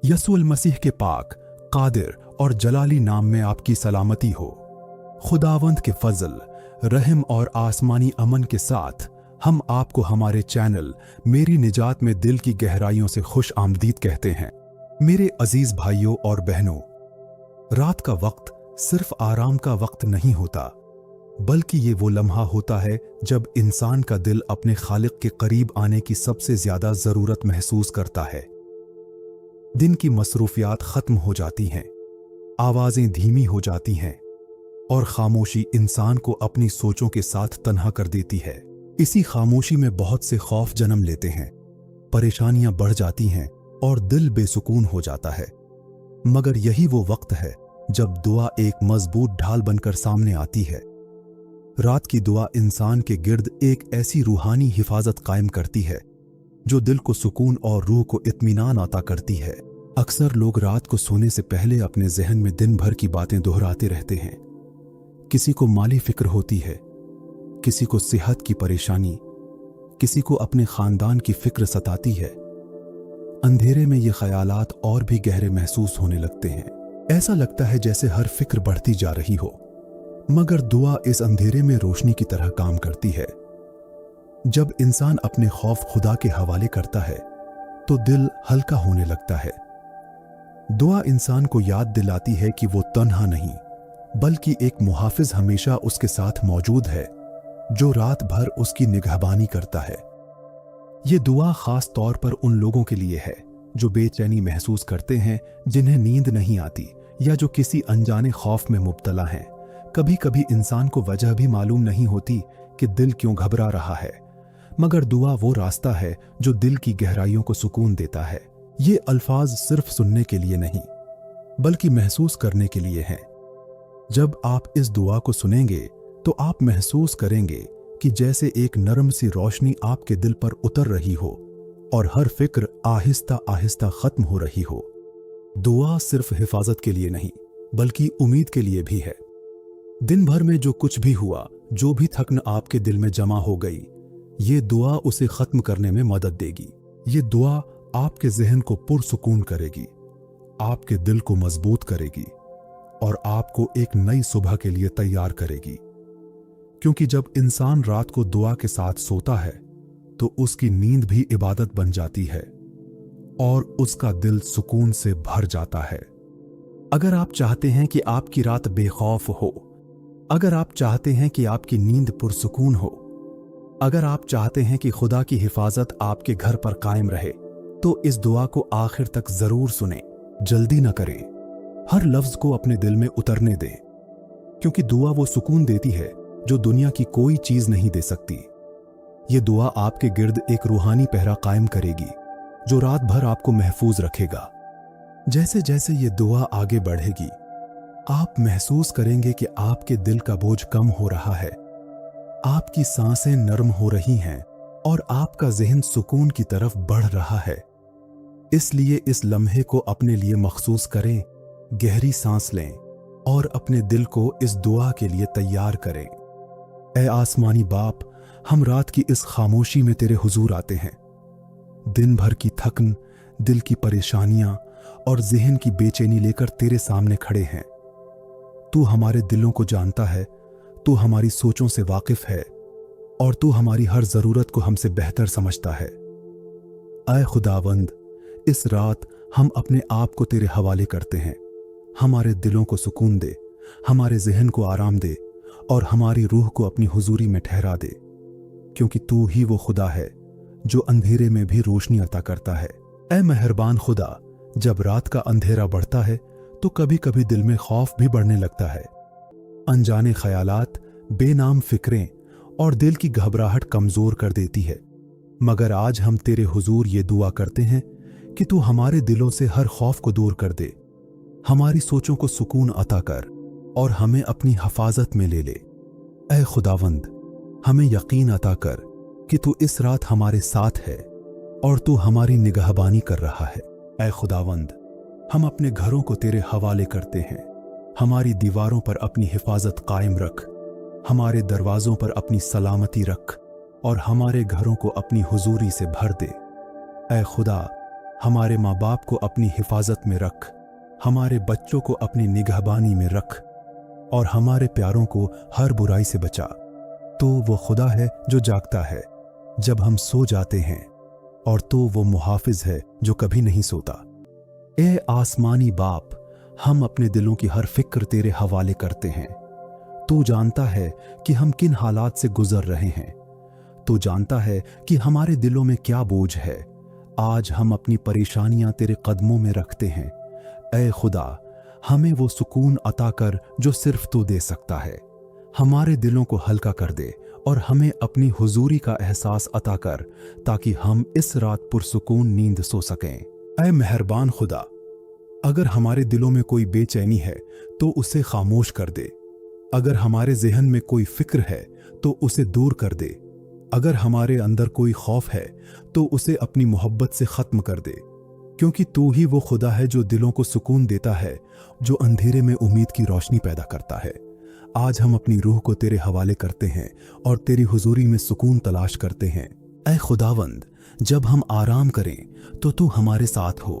यसुल मसीह के पाक, कादिर और जलाली नाम में आपकी सलामती हो। खुदावंद के फजल, रहम और आसमानी अमन के साथ हम आपको हमारे चैनल मेरी निजात में दिल की गहराइयों से खुश आमदीद कहते हैं। मेरे अजीज भाइयों और बहनों, रात का वक्त सिर्फ आराम का वक्त नहीं होता, बल्कि ये वो लम्हा होता है जब इंसान का दिल अपने खालिक के करीब आने की सबसे ज्यादा जरूरत महसूस करता है। दिन की मसरूफियात खत्म हो जाती हैं, आवाजें धीमी हो जाती हैं और खामोशी इंसान को अपनी सोचों के साथ तन्हा कर देती है। इसी खामोशी में बहुत से खौफ जन्म लेते हैं, परेशानियां बढ़ जाती हैं और दिल बेसुकून हो जाता है। मगर यही वो वक्त है जब दुआ एक मजबूत ढाल बनकर सामने आती है। रात की दुआ इंसान के गिर्द एक ऐसी रूहानी हिफाजत कायम करती है जो दिल को सुकून और रूह को इत्मीनान अता करती है। अक्सर लोग रात को सोने से पहले अपने जहन में दिन भर की बातें दोहराते रहते हैं। किसी को माली फिक्र होती है, किसी को सेहत की परेशानी, किसी को अपने खानदान की फिक्र सताती है। अंधेरे में ये ख्यालात और भी गहरे महसूस होने लगते हैं। ऐसा लगता है जैसे हर फिक्र बढ़ती जा रही हो, मगर दुआ इस अंधेरे में रोशनी की तरह काम करती है। जब इंसान अपने खौफ खुदा के हवाले करता है तो दिल हल्का होने लगता है। दुआ इंसान को याद दिलाती है कि वो तन्हा नहीं, बल्कि एक मुहाफिज हमेशा उसके साथ मौजूद है जो रात भर उसकी निगहबानी करता है। ये दुआ खास तौर पर उन लोगों के लिए है जो बेचैनी महसूस करते हैं, जिन्हें नींद नहीं आती या जो किसी अनजाने खौफ में मुब्तला हैं। कभी कभी इंसान को वजह भी मालूम नहीं होती कि दिल क्यों घबरा रहा है, मगर दुआ वो रास्ता है जो दिल की गहराइयों को सुकून देता है। ये अल्फाज सिर्फ सुनने के लिए नहीं, बल्कि महसूस करने के लिए हैं। जब आप इस दुआ को सुनेंगे तो आप महसूस करेंगे कि जैसे एक नरम सी रोशनी आपके दिल पर उतर रही हो और हर फिक्र आहिस्ता आहिस्ता खत्म हो रही हो। दुआ सिर्फ हिफाजत के लिए नहीं, बल्कि उम्मीद के लिए भी है। दिन भर में जो कुछ भी हुआ, जो भी थकन आपके दिल में जमा हो गई, ये दुआ उसे खत्म करने में मदद देगी। ये दुआ आपके जहन को पुरसुकून करेगी, आपके दिल को मजबूत करेगी और आपको एक नई सुबह के लिए तैयार करेगी। क्योंकि जब इंसान रात को दुआ के साथ सोता है तो उसकी नींद भी इबादत बन जाती है और उसका दिल सुकून से भर जाता है। अगर आप चाहते हैं कि आपकी रात बेखौफ हो, अगर आप चाहते हैं कि आपकी नींद पुरसुकून हो, अगर आप चाहते हैं कि खुदा की हिफाजत आपके घर पर कायम रहे, तो इस दुआ को आखिर तक जरूर सुनें। जल्दी न करें, हर लफ्ज को अपने दिल में उतरने दें, क्योंकि दुआ वो सुकून देती है जो दुनिया की कोई चीज नहीं दे सकती। ये दुआ आपके गिर्द एक रूहानी पहरा कायम करेगी जो रात भर आपको महफूज रखेगा। जैसे जैसे ये दुआ आगे बढ़ेगी, आप महसूस करेंगे कि आपके दिल का बोझ कम हो रहा है, आपकी सांसें नरम हो रही हैं और आपका जहन सुकून की तरफ बढ़ रहा है। इसलिए इस लम्हे को अपने लिए मखसूस करें, गहरी सांस लें और अपने दिल को इस दुआ के लिए तैयार करें। ऐ आसमानी बाप, हम रात की इस खामोशी में तेरे हुजूर आते हैं। दिन भर की थकन, दिल की परेशानियां और जहन की बेचैनी लेकर तेरे सामने खड़े हैं। तू हमारे दिलों को जानता है, तू हमारी सोचों से वाकिफ है और तू हमारी हर जरूरत को हमसे बेहतर समझता है। ऐ खुदावंद, इस रात हम अपने आप को तेरे हवाले करते हैं। हमारे दिलों को सुकून दे, हमारे जहन को आराम दे और हमारी रूह को अपनी हुजूरी में ठहरा दे, क्योंकि तू ही वो खुदा है जो अंधेरे में भी रोशनी अता करता है। ऐ मेहरबान खुदा, जब रात का अंधेरा बढ़ता है तो कभी कभी दिल में खौफ भी बढ़ने लगता है। अनजाने ख्यालात, बेनाम फिक्रें और दिल की घबराहट कमजोर कर देती है। मगर आज हम तेरे हुजूर ये दुआ करते हैं कि तू हमारे दिलों से हर खौफ को दूर कर दे, हमारी सोचों को सुकून अता कर और हमें अपनी हिफाजत में ले ले। ऐ खुदावंद, हमें यकीन अता कर कि तू इस रात हमारे साथ है और तू हमारी निगहबानी कर रहा है। ऐ खुदावंद, हम अपने घरों को तेरे हवाले करते हैं। हमारी दीवारों पर अपनी हिफाजत कायम रख, हमारे दरवाजों पर अपनी सलामती रख और हमारे घरों को अपनी हुजूरी से भर दे। ऐ खुदा, हमारे माँ बाप को अपनी हिफाजत में रख, हमारे बच्चों को अपनी निगहबानी में रख और हमारे प्यारों को हर बुराई से बचा। तो वो खुदा है जो जागता है जब हम सो जाते हैं, और तो वो मुहाफिज है जो कभी नहीं सोता। ए आसमानी बाप, हम अपने दिलों की हर फिक्र तेरे हवाले करते हैं। तू जानता है कि हम किन हालात से गुजर रहे हैं। तू जानता है कि हमारे दिलों में क्या बोझ है। आज हम अपनी परेशानियां तेरे कदमों में रखते हैं। ऐ खुदा, हमें वो सुकून अता कर जो सिर्फ तू दे सकता है। हमारे दिलों को हल्का कर दे और हमें अपनी हुजूरी का एहसास अता कर, ताकि हम इस रात पुरसुकून नींद सो सकें। ऐ मेहरबान खुदा, अगर हमारे दिलों में कोई बेचैनी है तो उसे खामोश कर दे। अगर हमारे ज़हन में कोई फिक्र है तो उसे दूर कर दे। अगर हमारे अंदर कोई खौफ है तो उसे अपनी मोहब्बत से ख़त्म कर दे, क्योंकि तू ही वो खुदा है जो दिलों को सुकून देता है, जो अंधेरे में उम्मीद की रोशनी पैदा करता है। आज हम अपनी रूह को तेरे हवाले करते हैं और तेरी हुजूरी में सुकून तलाश करते हैं। ऐ खुदावंद, जब हम आराम करें तो तू हमारे साथ हो।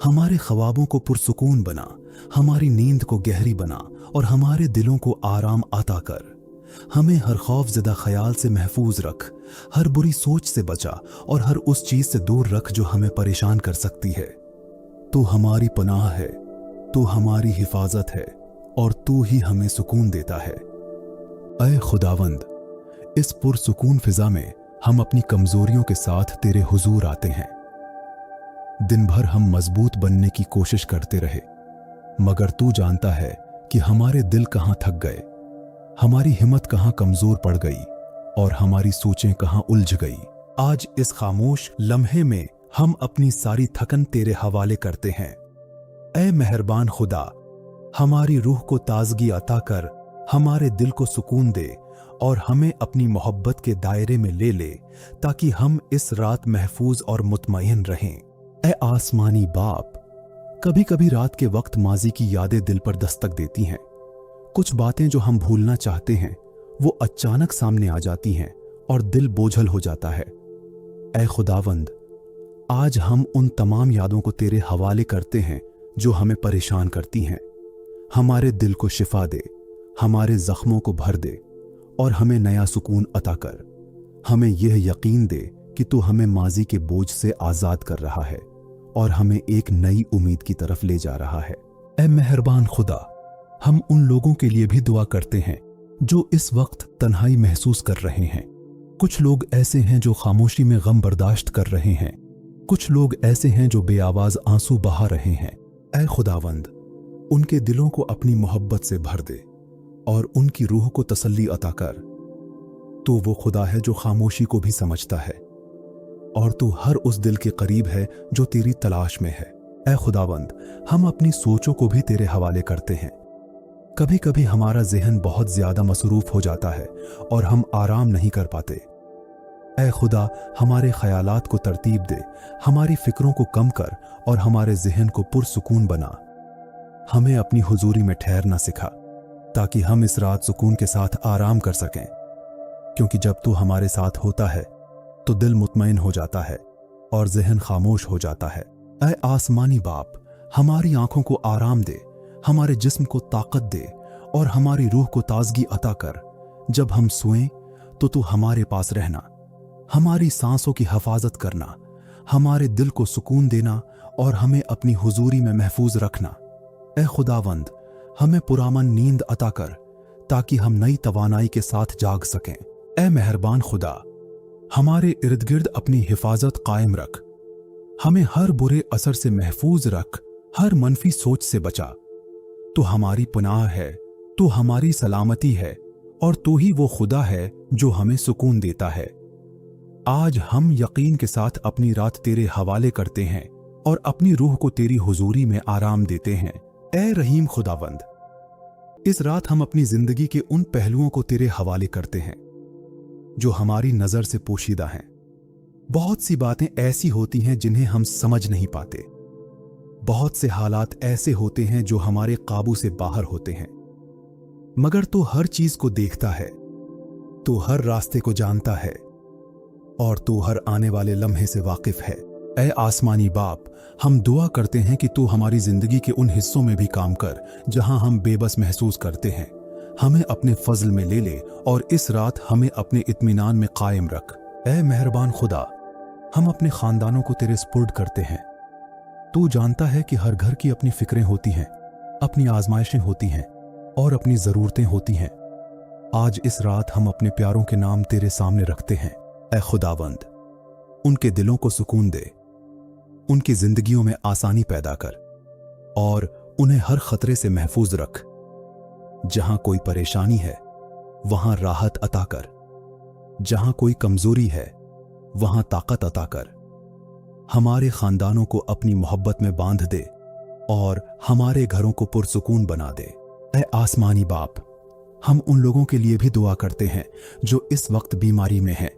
हमारे ख्वाबों को पुरसुकून बना, हमारी नींद को गहरी बना और हमारे दिलों को आराम अता कर। हमें हर खौफज़दा ख्याल से महफूज रख, हर बुरी सोच से बचा और हर उस चीज से दूर रख जो हमें परेशान कर सकती है। तू हमारी पनाह है, तू हमारी हिफाजत है और तू ही हमें सुकून देता है। ऐ खुदावंद, इस पुरसुकून फिजा में हम अपनी कमजोरियों के साथ तेरे हुजूर आते हैं। दिन भर हम मजबूत बनने की कोशिश करते रहे, मगर तू जानता है कि हमारे दिल कहां थक गए, हमारी हिम्मत कहां कमजोर पड़ गई और हमारी सोचें कहां उलझ गई। आज इस खामोश लम्हे में हम अपनी सारी थकन तेरे हवाले करते हैं। ऐ मेहरबान खुदा, हमारी रूह को ताजगी अता कर, हमारे दिल को सुकून दे और हमें अपनी मोहब्बत के दायरे में ले ले, ताकि हम इस रात महफूज और मुतमईन रहें। ऐ आसमानी बाप, कभी कभी रात के वक्त माजी की यादें दिल पर दस्तक देती हैं। कुछ बातें जो हम भूलना चाहते हैं वो अचानक सामने आ जाती हैं और दिल बोझल हो जाता है। ऐ खुदावंद, आज हम उन तमाम यादों को तेरे हवाले करते हैं जो हमें परेशान करती हैं। हमारे दिल को शिफा दे, हमारे जख्मों को भर दे और हमें नया सुकून अता कर। हमें यह यकीन दे कि तू हमें माजी के बोझ से आज़ाद कर रहा है और हमें एक नई उम्मीद की तरफ ले जा रहा है। ऐ मेहरबान खुदा, हम उन लोगों के लिए भी दुआ करते हैं जो इस वक्त तन्हाई महसूस कर रहे हैं। कुछ लोग ऐसे हैं जो खामोशी में गम बर्दाश्त कर रहे हैं। कुछ लोग ऐसे हैं जो बेआवाज आंसू बहा रहे हैं। ऐ खुदावंद, उनके दिलों को अपनी मोहब्बत से भर दे और उनकी रूह को तसल्ली अता कर। तू वो खुदा है जो खामोशी को भी समझता है और तू हर उस दिल के करीब है जो तेरी तलाश में है। ऐ खुदावंद, हम अपनी सोचों को भी तेरे हवाले करते हैं। कभी कभी हमारा ज़हन बहुत ज्यादा मसरूफ हो जाता है और हम आराम नहीं कर पाते। ऐ खुदा, हमारे ख्यालात को तरतीब दे, हमारी फिक्रों को कम कर और हमारे ज़हन को पुरसुकून बना। हमें अपनी हुजूरी में ठहरना सिखा, ताकि हम इस रात सुकून के साथ आराम कर सकें, क्योंकि जब तू हमारे साथ होता है तो दिल मुतमईन हो जाता है और ज़हन खामोश हो जाता है। ऐ आसमानी बाप, हमारी आंखों को आराम दे, हमारे जिस्म को ताकत दे और हमारी रूह को ताजगी अता कर। जब हम सोएं तो तू हमारे पास रहना, हमारी सांसों की हिफाजत करना, हमारे दिल को सुकून देना और हमें अपनी हुजूरी में महफूज रखना। ऐ खुदावंद, हमें पुरामन नींद अता कर, ताकि हम नई तवानाई के साथ जाग सकें। ऐ मेहरबान खुदा, हमारे इर्द गिर्द अपनी हिफाजत कायम रख, हमें हर बुरे असर से महफूज रख, हर मनफी सोच से बचा। तू हमारी पनाह है, तू हमारी सलामती है और तू ही वो खुदा है जो हमें सुकून देता है। आज हम यकीन के साथ अपनी रात तेरे हवाले करते हैं और अपनी रूह को तेरी हुजूरी में आराम देते हैं। ऐ रहीम खुदावंद, इस रात हम अपनी जिंदगी के उन पहलुओं को तेरे हवाले करते हैं जो हमारी नजर से पोशीदा हैं। बहुत सी बातें ऐसी होती हैं जिन्हें हम समझ नहीं पाते। बहुत से हालात ऐसे होते हैं जो हमारे काबू से बाहर होते हैं, मगर तू हर चीज को देखता है, तू हर रास्ते को जानता है और तू हर आने वाले लम्हे से वाकिफ है। ए आसमानी बाप, हम दुआ करते हैं कि तू हमारी जिंदगी के उन हिस्सों में भी काम कर जहां हम बेबस महसूस करते हैं। हमें अपने फजल में ले ले और इस रात हमें अपने इत्मीनान में कायम रख। ए मेहरबान खुदा, हम अपने खानदानों को तेरे स्पुर्द करते हैं। तू जानता है कि हर घर की अपनी फिक्रें होती हैं, अपनी आजमाइशें होती हैं और अपनी ज़रूरतें होती हैं। आज इस रात हम अपने प्यारों के नाम तेरे सामने रखते हैं। ए खुदावंद, उनके दिलों को सुकून दे, उनकी जिंदगियों में आसानी पैदा कर और उन्हें हर खतरे से महफूज रख। जहां कोई परेशानी है वहां राहत अता कर, जहां कोई कमजोरी है वहां ताकत अता कर। हमारे खानदानों को अपनी मोहब्बत में बांध दे और हमारे घरों को पुरसुकून बना दे। ऐ आसमानी बाप, हम उन लोगों के लिए भी दुआ करते हैं जो इस वक्त बीमारी में हैं।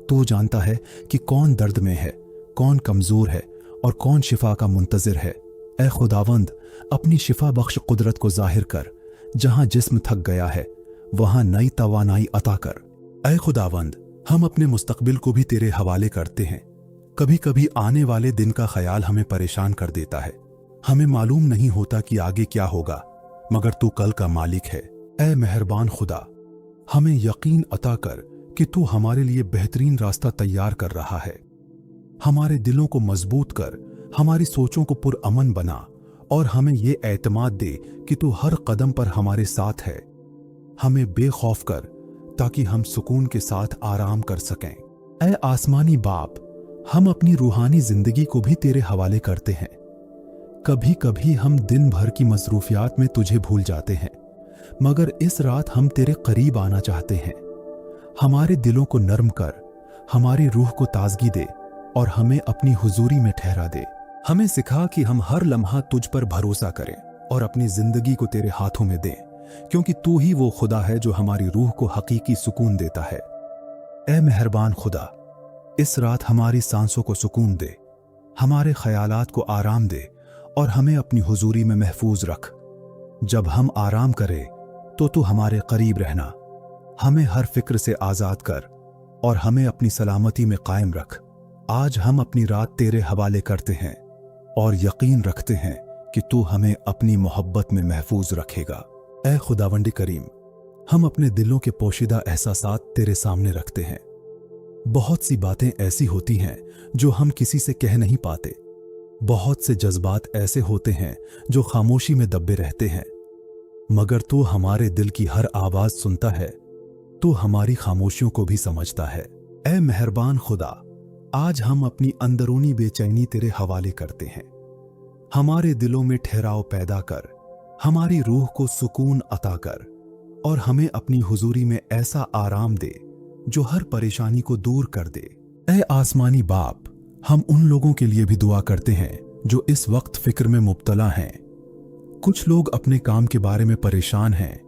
तू जानता है कि कौन दर्द में है, कौन कमजोर है और कौन शिफा का मुंतजिर है। ऐ खुदावंद, अपनी शिफा बख्श कुदरत को जाहिर कर। जहां जिस्म थक गया है वहां नई तवानाई अता कर। ऐ खुदावंद, हम अपने मुस्तकबिल को भी तेरे हवाले करते हैं। कभी कभी आने वाले दिन का ख्याल हमें परेशान कर देता है। हमें मालूम नहीं होता कि आगे क्या होगा, मगर तू कल का मालिक है। ऐ मेहरबान खुदा, हमें यकीन अता कर कि तू हमारे लिए बेहतरीन रास्ता तैयार कर रहा है। हमारे दिलों को मजबूत कर, हमारी सोचों को पुरअमन बना और हमें ये एतमाद दे कि तू हर कदम पर हमारे साथ है। हमें बेखौफ कर ताकि हम सुकून के साथ आराम कर सकें। ऐ आसमानी बाप, हम अपनी रूहानी जिंदगी को भी तेरे हवाले करते हैं। कभी कभी हम दिन भर की मसरूफियात में तुझे भूल जाते हैं, मगर इस रात हम तेरे करीब आना चाहते हैं। हमारे दिलों को नर्म कर, हमारी रूह को ताजगी दे और हमें अपनी हुजूरी में ठहरा दे। हमें सिखा कि हम हर लम्हा तुझ पर भरोसा करें और अपनी जिंदगी को तेरे हाथों में दें, क्योंकि तू ही वो खुदा है जो हमारी रूह को हकीकी सुकून देता है। ऐ मेहरबान खुदा, इस रात हमारी सांसों को सुकून दे, हमारे ख्यालात को आराम दे और हमें अपनी हुजूरी में महफूज रख। जब हम आराम करें तो तू हमारे करीब रहना। हमें हर फिक्र से आज़ाद कर और हमें अपनी सलामती में कायम रख। आज हम अपनी रात तेरे हवाले करते हैं और यकीन रखते हैं कि तू हमें अपनी मोहब्बत में महफूज रखेगा। ऐ खुदावंद करीम, हम अपने दिलों के पोशीदा एहसासात तेरे सामने रखते हैं। बहुत सी बातें ऐसी होती हैं जो हम किसी से कह नहीं पाते। बहुत से जज्बात ऐसे होते हैं जो खामोशी में दबे रहते हैं, मगर तू हमारे दिल की हर आवाज सुनता है। तू हमारी खामोशियों को भी समझता है। ऐ मेहरबान खुदा, आज हम अपनी अंदरूनी बेचैनी तेरे हवाले करते हैं। हमारे दिलों में ठहराव पैदा कर, हमारी रूह को सुकून अता कर और हमें अपनी हुजूरी में ऐसा आराम दे जो हर परेशानी को दूर कर दे। ऐ आसमानी बाप, हम उन लोगों के लिए भी दुआ करते हैं जो इस वक्त फिक्र में मुब्तला हैं। कुछ लोग अपने काम के बारे में परेशान हैं,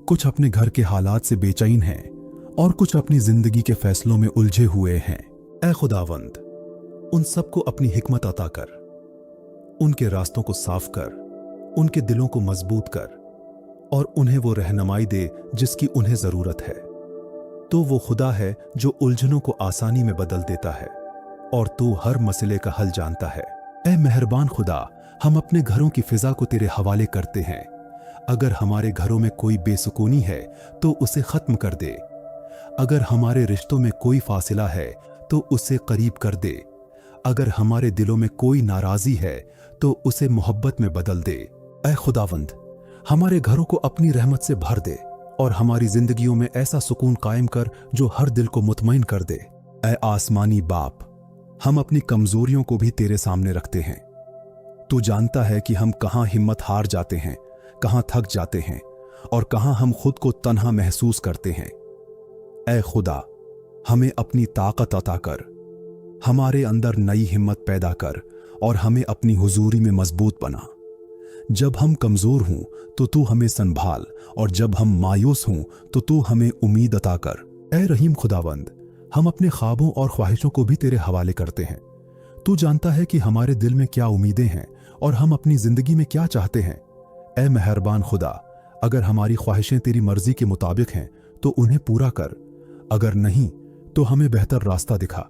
कुछ अपने घर के हालात से बेचैन हैं और कुछ अपनी जिंदगी के फैसलों में उलझे हुए हैं। ऐ खुदावंद, उन सबको अपनी हिकमत अता कर, उनके रास्तों को साफ कर, उनके दिलों को मजबूत कर और उन्हें वो रहनुमाई दे जिसकी उन्हें जरूरत है। तो वो खुदा है जो उलझनों को आसानी में बदल देता है और तू हर मसले का हल जानता है। ऐ मेहरबान खुदा, हम अपने घरों की फिजा को तेरे हवाले करते हैं। अगर हमारे घरों में कोई बेसुकूनी है तो उसे खत्म कर दे। अगर हमारे रिश्तों में कोई फासिला है तो उसे करीब कर दे। अगर हमारे दिलों में कोई नाराजी है तो उसे मोहब्बत में बदल दे। ऐ खुदावंद, हमारे घरों को अपनी रहमत से भर दे और हमारी जिंदगियों में ऐसा सुकून कायम कर जो हर दिल को मुतमईन कर दे। ऐ आसमानी बाप, हम अपनी कमजोरियों को भी तेरे सामने रखते हैं। तू जानता है कि हम कहां हिम्मत हार जाते हैं, कहां थक जाते हैं और कहां हम खुद को तन्हा महसूस करते हैं। ऐ खुदा, हमें अपनी ताकत अता कर, हमारे अंदर नई हिम्मत पैदा कर और हमें अपनी हुजूरी में मजबूत बना। जब हम कमजोर हों तो तू हमें संभाल और जब हम मायूस हों तो तू हमें उम्मीद अता कर। ऐ रहीम खुदावंद, हम अपने ख्वाबों और ख्वाहिशों को भी तेरे हवाले करते हैं। तू जानता है कि हमारे दिल में क्या उम्मीदें हैं और हम अपनी जिंदगी में क्या चाहते हैं। ऐ मेहरबान खुदा, अगर हमारी ख्वाहिशें तेरी मर्जी के मुताबिक हैं तो उन्हें पूरा कर, अगर नहीं तो हमें बेहतर रास्ता दिखा।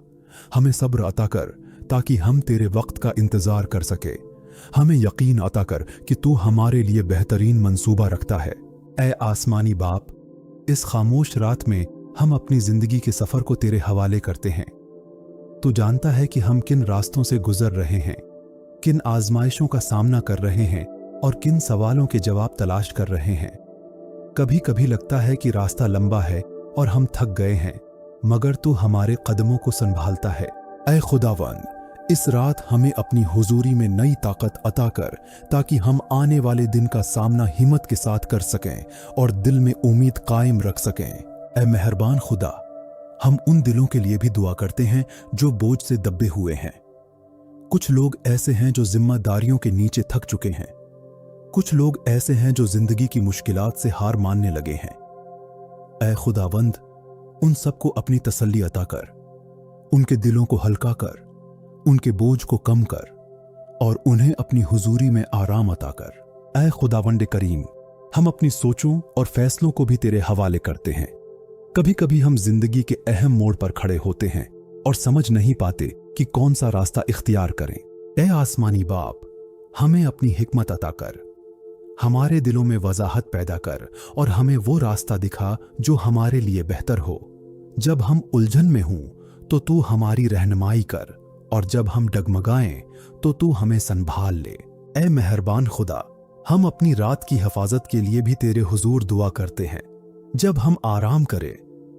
हमें सब्र अता कर ताकि हम तेरे वक्त का इंतजार कर सके। हमें यकीन अता कर कि तू हमारे लिए बेहतरीन मंसूबा रखता है। ऐ आसमानी बाप, इस खामोश रात में हम अपनी जिंदगी के सफर को तेरे हवाले करते हैं। तू जानता है कि हम किन रास्तों से गुजर रहे हैं, किन आजमाइशों का सामना कर रहे हैं और किन सवालों के जवाब तलाश कर रहे हैं। कभी कभी लगता है कि रास्ता लंबा है और हम थक गए हैं, मगर तू हमारे कदमों को संभालता है। ऐ खुदावन, इस रात हमें अपनी हुजूरी में नई ताकत अता कर, ताकि हम आने वाले दिन का सामना हिम्मत के साथ कर सकें और दिल में उम्मीद कायम रख सकें। ऐ मेहरबान खुदा, हम उन दिलों के लिए भी दुआ करते हैं जो बोझ से दबे हुए हैं। कुछ लोग ऐसे हैं जो जिम्मेदारियों के नीचे थक चुके हैं। कुछ लोग ऐसे हैं जो जिंदगी की मुश्किलात से हार मानने लगे हैं। ऐ खुदावंद, उन सबको अपनी तसल्ली अता कर, उनके दिलों को हल्का कर, उनके बोझ को कम कर और उन्हें अपनी हुजूरी में आराम अता कर। ऐ खुदावंद करीम, हम अपनी सोचों और फैसलों को भी तेरे हवाले करते हैं। कभी कभी हम जिंदगी के अहम मोड़ पर खड़े होते हैं और समझ नहीं पाते कि कौन सा रास्ता इख्तियार करें। ऐ आसमानी बाप, हमें अपनी हिकमत अता कर, हमारे दिलों में वजाहत पैदा कर और हमें वो रास्ता दिखा जो हमारे लिए बेहतर हो। जब हम उलझन में हों तो तू हमारी रहनुमाई कर, और जब हम डगमगाएं तो तू हमें संभाल ले। ऐ मेहरबान खुदा, हम अपनी रात की हिफाजत के लिए भी तेरे हुजूर दुआ करते हैं। जब हम आराम करें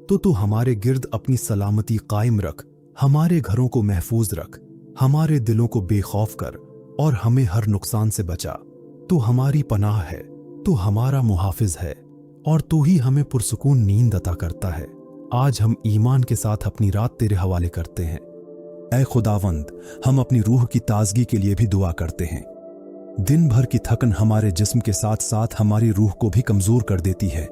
तो तू हमारे गिर्द अपनी सलामती कायम रख, हमारे घरों को महफूज रख, हमारे दिलों को बेखौफ कर और हमें हर नुकसान से बचा। तू हमारी पनाह है, तू हमारा मुहाफिज है और तू ही हमें पुरसुकून नींद अता करता है। आज हम ईमान के साथ अपनी रात तेरे हवाले करते हैं। ऐ खुदावंद, हम अपनी रूह की ताजगी के लिए भी दुआ करते हैं। दिन भर की थकन हमारे जिस्म के साथ साथ हमारी रूह को भी कमजोर कर देती है।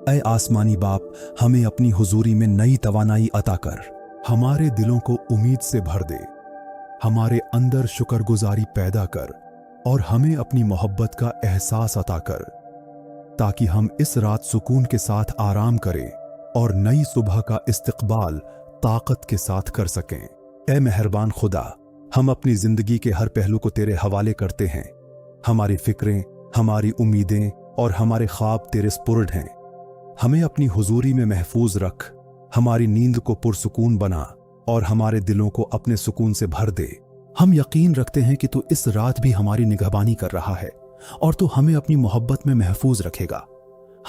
ऐ आसमानी बाप, हमें अपनी हुजूरी में नई तवानाई अता कर, हमारे दिलों को उम्मीद से भर दे, हमारे अंदर शुक्रगुजारी पैदा कर और हमें अपनी मोहब्बत का एहसास अता कर, ताकि हम इस रात सुकून के साथ आराम करें और नई सुबह का इस्तकबाल ताकत के साथ कर सकें। ऐ मेहरबान खुदा, हम अपनी जिंदगी के हर पहलू को तेरे हवाले करते हैं। हमारी फिक्रें, हमारी उम्मीदें और हमारे ख्वाब तेरे स्पुर्द हैं। हमें अपनी हुजूरी में महफूज रख, हमारी नींद को पुरसुकून बना और हमारे दिलों को अपने सुकून से भर दे। हम यकीन रखते हैं कि तू इस रात भी हमारी निगहबानी कर रहा है और तू हमें अपनी मोहब्बत में महफूज रखेगा।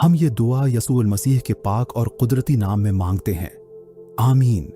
हम ये दुआ यसू मसीह के पाक और कुदरती नाम में मांगते हैं। आमीन।